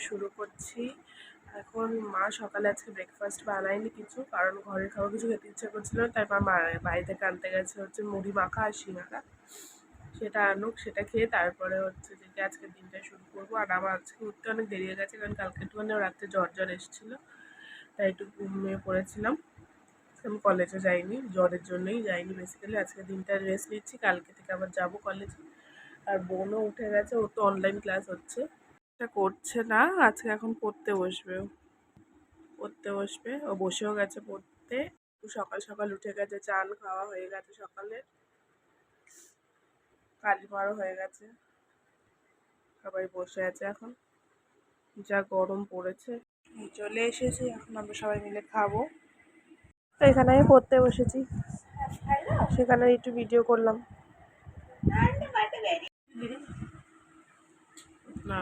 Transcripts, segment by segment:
শুরু করছি। এখন মা সকালে আজকে ব্রেকফাস্ট বানায়নি কিছু, কারণ ঘরের খাবার কিছু খেতে ইচ্ছা করছিল না, তাই মা বাইরে থেকে আনতে গেছে হচ্ছে মুড়ি মাখা আর সিঙ্গারা। সেটা আনুক, সেটা খেয়ে তারপরে হচ্ছে যে আজকে দিনটা শুরু করবো। আর আমার আজকে উঠতে অনেক দেরি হয়ে গেছে, কারণ কালকে একটুখানি রাত্রে জ্বর এসেছিলো, তাই একটু ঘুমিয়ে পড়েছিলাম। আমি কলেজে যাইনি, জ্বরের জন্যই যাইনি বেসিক্যালি। আজকে দিনটা রেস্ট নিচ্ছি, কালকে থেকে আবার যাব কলেজে। আর বোনও উঠে গেছে, ও তো অনলাইন ক্লাস হচ্ছে, এটা করছে না আজকে। এখন পড়তে বসবে, ও বসেও গেছে পড়তে। সকাল সকাল উঠে গেছে, চান খাওয়া হয়ে গেছে সকালে, কালিমারও হয়ে গেছে, সবাই বসে আছে। এখন যা গরম পড়েছে, চলে এসেছি, এখন আমরা সবাই মিলে খাবো। তো এখানে আমি পড়তে বসেছি, সেখানে একটু ভিডিও করলাম। না,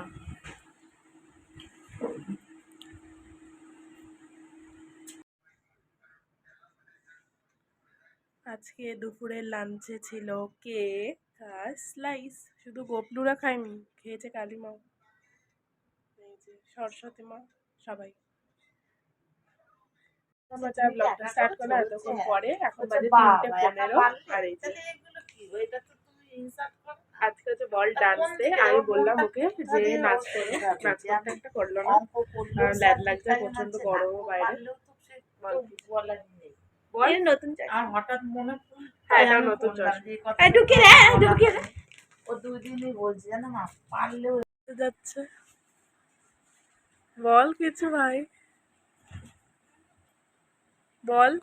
আজকে দুপুরের লাঞ্চে ছিল কেক আর স্লাইস। শুধু গোপলুরা খায়নি, খেয়েছে কালিমাও, সরস্বতী মা, সবাই। আমরা যা ব্লগটা স্টার্ট করলাম এতক্ষণ পরে, এখন বাজে 3:15। আর এই যে আজকে হচ্ছে বল ডান্স ডে। আমি বললাম ওকে যে নাচ করতে, একটা করলো না, কারণ ল্যাদ লাগছে, প্রচন্ড গরম বাইরে। বল নতুন হঠাৎ মনে, হ্যাঁ এটাও নতুন চশমা, ঢুকে রে ও 2 দিনই বলছি জানো না, পারলেও যাচ্ছে। বল কিছু ভাই, বল।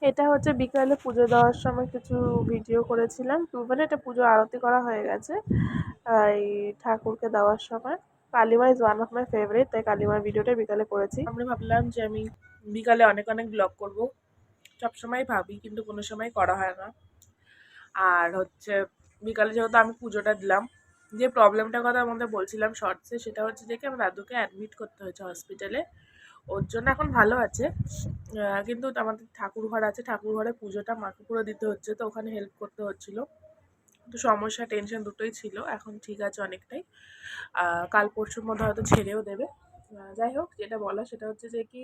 এটা হচ্ছে বিকালে পুজো দেওয়ার সময় কিছু ভিডিও করেছিলাম, মানে এটা পুজো আরতি করা হয়ে গেছে এই ঠাকুরকে দেওয়ার সময়। কালিমা is one of my favourite, তাই কালিমার ভিডিওটা বিকালে করেছি। আমরা ভাবলাম যে আমি বিকালে অনেক ব্লগ করব, সবসময় ভাবি কিন্তু কোনো সময় করা হয় না। আর হচ্ছে বিকালে যেহেতু আমি পুজোটা দিলাম, যে প্রবলেমটার কথা আমাদের বলছিলাম শর্টসে, সেটা হচ্ছে যে কি আমার দাদুকে অ্যাডমিট করতে হয়েছে হসপিটালে। ওর জন্য এখন ভালো আছে, কিন্তু আমাদের ঠাকুর ঘর আছে, ঠাকুর ঘরে পুজোটা মাকে পুরো দিতে হচ্ছে, তো ওখানে হেল্প করতে হচ্ছিল। তো সমস্যা টেনশন দুটোই ছিল, এখন ঠিক আছে অনেকটাই। কাল পরশুর মধ্যে হয়তো ছেড়েও দেবে। যাই হোক, যেটা বলা সেটা হচ্ছে যে কি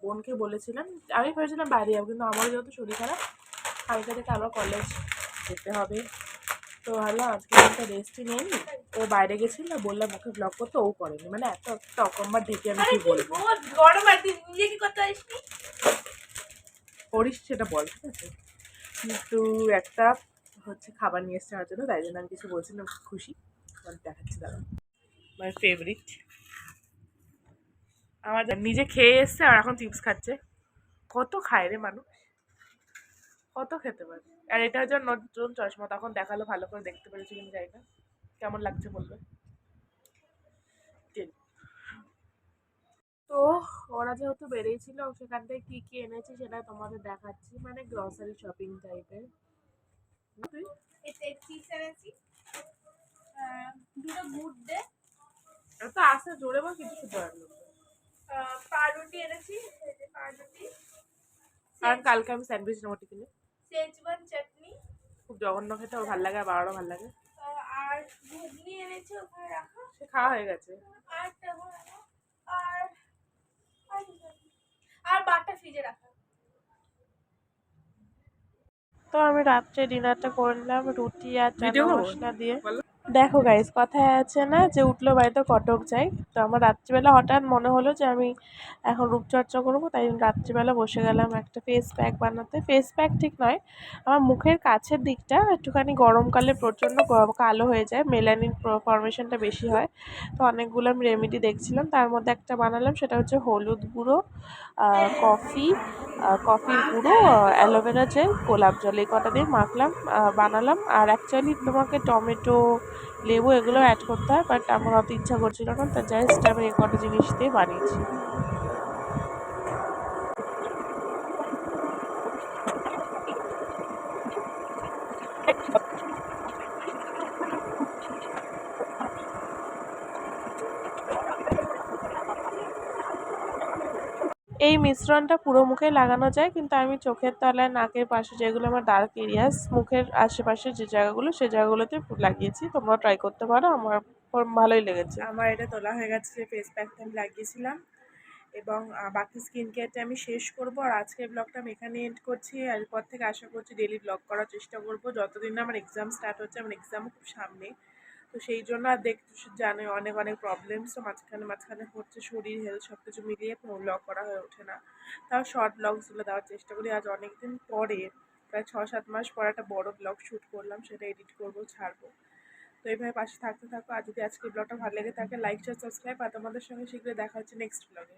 বোনকে বলেছিলাম, আমি ভেবেছিলাম বাইরে যাবো, কিন্তু আমারও যেহেতু শরীর খারাপ, কালকে থেকে আবার কলেজ যেতে হবে। তো ভাবলাম আজকে দিনটা রেস্টই নিয়ে নি। ও বাইরে গেছিল, বললাম ওকে ব্লগ করতে, ও করেনি। মানে একটা অকম্বার ঢেকে আমি কি বলবো, করিস সেটা বল, ঠিক আছে। কিন্তু একটা হচ্ছে খাবার নিয়ে এসছে আমার জন্য, তাই জন্য আমি কিছু বলছি না, খুশি দেখাচ্ছি। দাঁড়া, মাই ফেভারিট, আমার নিজে খেয়ে এসছে আর এখন চিপস খাচ্ছে। কত খায় রে মানুষ, কত খেতে পারে। আর এটা হচ্ছে নতুন চশমা, তখন দেখালো ভালো করে দেখতে পেরেছি কিন্তু জায়গা কেমন লাগছে বলবে। তো ওরা যেহেতু বেরিয়েছিল, সেখান থেকে কি কি এনেছি সেটা তোমাদের দেখাচ্ছি, মানে গ্রসারি শপিং টাইপের। তুই দুটো গুড দে, তো আসে জোরে বল, কিছু শুনতে পারলো। পাউরুটি এনেছি, পাউরুটি, কারণ কালকে আমি স্যান্ডউইচ নোটি কিনে, সেজওয়ান চাটনি, খুব জঘন্য খেতে, ওর ভালো লাগে, আর বাবারও ভালো লাগে। আর ঘুগনি এনেছি, ওখানে রাখা, সে খাওয়া হয়ে গেছে। আর আর বাটা ফ্রিজে রাখা। তো আমি রাত্রে ডিনারটা করলাম রুটি আর চানা মশলা দিয়ে। দেখো গাইস, কথায় আছে না যে উঠলো বাড়িতে কটক যাই। তো আমার রাত্রিবেলা হঠাৎ মনে হলো যে আমি এখন রূপচর্চা করবো, তাই রাত্রিবেলা বসে গেলাম একটা ফেস প্যাক বানাতে। ফেস প্যাক ঠিক নয়, আমার মুখের কাছের দিকটা একটুখানি গরমকালে প্রচণ্ড কালো হয়ে যায়, মেলানিন ফর্মেশনটা বেশি হয়। তো অনেকগুলো আমি রেমেডি দেখছিলাম, তার মধ্যে একটা বানালাম, সেটা হচ্ছে হলুদ গুঁড়ো, কফির গুঁড়ো, অ্যালোভেরা জেল, গোলাপ জল, এই কটা দিয়ে মাখলাম, বানালাম। আর অ্যাকচুয়ালি তোমাকে টমেটো, লেবু এগুলো অ্যাড করতে হয়, বাট আমার অত ইচ্ছা করছিল না, তা জাস্ট আমি এই কটা জিনিস দিয়ে বানিয়েছি। এই মিশ্রণটা পুরো মুখে লাগানো যায়, কিন্তু আমি চোখের তলায়, নাকের পাশে যেগুলো আমার ডার্ক এরিয়াস, মুখের আশেপাশে যে জায়গাগুলো সেই জায়গাগুলোতে লাগিয়েছি। তোমরা ট্রাই করতে পারো, আমার ভালোই লেগেছে। আমার এটা তোলা হয়ে গেছে, যে ফেস প্যাকটা আমি লাগিয়েছিলাম, এবং বাকি স্কিন কেয়ারটা আমি শেষ করব। আর আজকের ব্লগটা আমি এখানে এন্ড করছি। এরপর থেকে আশা করছি ডেলি ব্লগ করার চেষ্টা করব, যতদিন না আমার এক্সাম স্টার্ট হচ্ছে। আমার এক্সামও খুব সামনে, তো সেই জন্য আর জানোই অনেক অনেক প্রবলেমস তো মাঝখানে হচ্ছে, শরীর হেলথ সব কিছু মিলিয়ে কোনো ব্লগ করা হয়ে ওঠে না। তাও শর্ট ব্লগসগুলো দেওয়ার চেষ্টা করি। আজ অনেক দিন পরে, প্রায় 6-7 মাস পর একটা বড় ব্লগ শ্যুট করলাম, সেটা এডিট করব, ছাড়বো। তো এইভাবে পাশে থাকতে থাকো। আর যদি আজকের ব্লগটা ভালো লেগে থাকে, লাইক শেয়ার সাবস্ক্রাইব। আর তোমাদের সঙ্গে শীঘ্রই দেখা হচ্ছে নেক্সট ব্লগে।